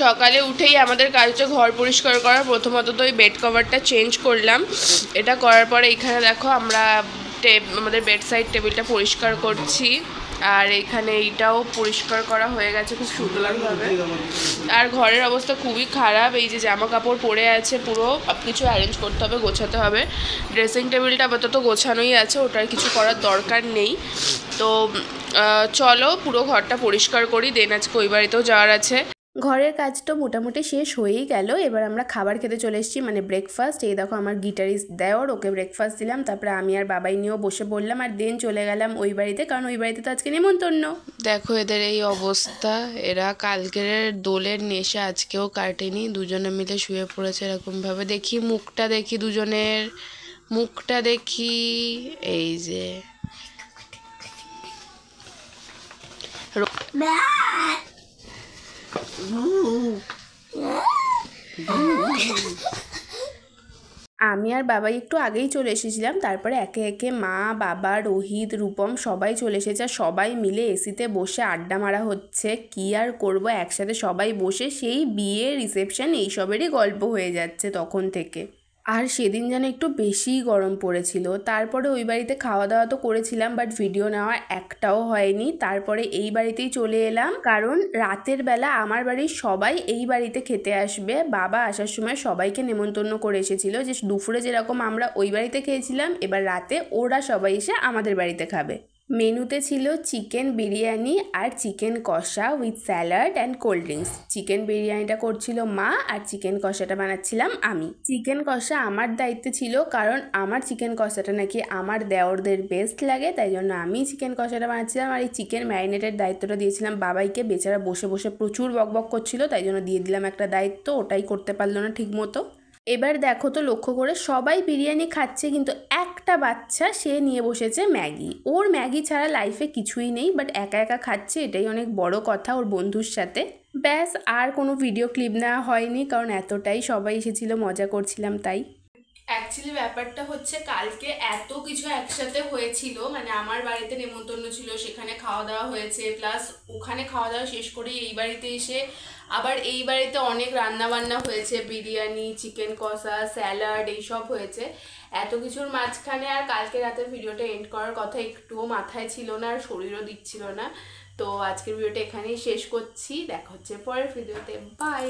সকালে উঠেই আমাদের কাজ হচ্ছে ঘর পরিষ্কার করা। প্রথমত তো ওই বেড কভারটা চেঞ্জ করলাম। এটা করার পরে এখানে দেখো আমরা আমাদের বেড সাইড টেবিলটা পরিষ্কার করছি। আর এখানে এইটাও পরিষ্কার করা হয়ে গেছে খুব সুন্দরভাবে। আর ঘরের অবস্থা খুবই খারাপ। এই যে জামা কাপড় পরে আছে, পুরো সব কিছু অ্যারেঞ্জ করতে হবে, গোছাতে হবে। ড্রেসিং টেবিলটা আপাতত গোছানোই আছে, ওটার কিছু করার দরকার নেই। তো চলো পুরো ঘরটা পরিষ্কার করি, দেন আজকে ওই বাড়িতেও যাওয়ার আছে। ঘরের কাজ তো মোটামুটি শেষ হয়েই গেল। এবার আমরা খাবার খেতে চলে এসেছি, মানে ব্রেকফাস্ট। এই দেখো আমার গিটারিস্ট দেওর, ওকে ব্রেকফাস্ট দিলাম, তারপরে আমি আর বাবাই নিয়েও বসে পড়লাম। আর দেন চলে গেলাম ওই বাড়িতে, কারণ ওই বাড়িতে তো আজকে নেমন্তন্ন। দেখো এদের এই অবস্থা, এরা কালকের দোলের নেশা আজকেও কাটেনি, দুজনে মিলে শুয়ে পড়েছে এরকমভাবে। দেখি মুখটা, দেখি দুজনের মুখটা দেখি। এই যে আমি আর বাবাই একটু আগেই চলে এসেছিলাম, তারপরে একে একে মা, বাবা, রোহিত, রূপম সবাই চলে এসেছে। আর সবাই মিলে এসিতে বসে আড্ডা মারা হচ্ছে। কি আর করব, একসাথে সবাই বসে সেই বিয়ে, রিসেপশন এইসবেরই গল্প হয়ে যাচ্ছে তখন থেকে। আর সেদিন যেন একটু বেশিই গরম পড়েছিল। তারপরে ওই বাড়িতে খাওয়া দাওয়া তো করেছিলাম, বাট ভিডিও নেওয়া একটাও হয়নি। তারপরে এই বাড়িতেই চলে এলাম, কারণ রাতের বেলা আমার বাড়ির সবাই এই বাড়িতে খেতে আসবে। বাবা আসার সময় সবাইকে নেমন্তন্ন করে এসেছিল, যে দুপুরে যেরকম আমরা ওই বাড়িতে খেয়েছিলাম, এবার রাতে ওরা সবাই এসে আমাদের বাড়িতে খাবে। মেনুতে ছিল চিকেন বিরিয়ানি আর চিকেন কষা with salad and cold drinks. Chicken বিরিয়ানিটা করছিল মা, আর চিকেন কষাটা বানাচ্ছিলাম আমি। চিকেন কষা আমার দায়িত্বে ছিল, কারণ আমার চিকেন কষাটা নাকি আমার দেওরদের বেস্ট লাগে, তাই জন্য আমি চিকেন কষাটা বানাচ্ছিলাম। আর এই চিকেন ম্যারিনেটের দায়িত্বটা দিয়েছিলাম বাবাইকে। বেচারা বসে বসে প্রচুর বকবক করছিল, তাই জন্য দিয়ে দিলাম একটা দায়িত্ব, ওটাই করতে পারলো না ঠিক মতো। এবার দেখো তো লক্ষ্য করে, সবাই বিরিয়ানি খাচ্ছে, কিন্তু একটা বাচ্চা সে নিয়ে বসেছে ম্যাগি। ওর ম্যাগি ছাড়া লাইফে কিছুই নেই, বাট একা একা খাচ্ছে, এটাই অনেক বড় কথা ওর বন্ধুর সাথে। ব্যাস, আর কোনো ভিডিও ক্লিপ নেওয়া হয়নি, কারণ এতটাই সবাই এসেছিল, মজা করছিলাম তাই। অ্যাকচুয়ালি ব্যাপারটা হচ্ছে, কালকে এত কিছু একসাথে হয়েছিল, মানে আমার বাড়িতে নেমন্তন্ন ছিল, সেখানে খাওয়া দাওয়া হয়েছে, প্লাস ওখানে খাওয়া দাওয়া শেষ করে এই বাড়িতে এসে আবার এই বাড়িতে অনেক রান্না বান্না হয়েছে, বিরিয়ানি, চিকেন কষা, স্যালাড, এইসব হয়েছে। এত কিছুর মাঝখানে আর কালকে রাতের ভিডিওটা এন্ড করার কথা একটুও মাথায় ছিল না, আর শরীরও দিচ্ছিল না। তো আজকের ভিডিওটা এখানেই শেষ করছি, দেখা হচ্ছে পরের ভিডিওতে, বাই।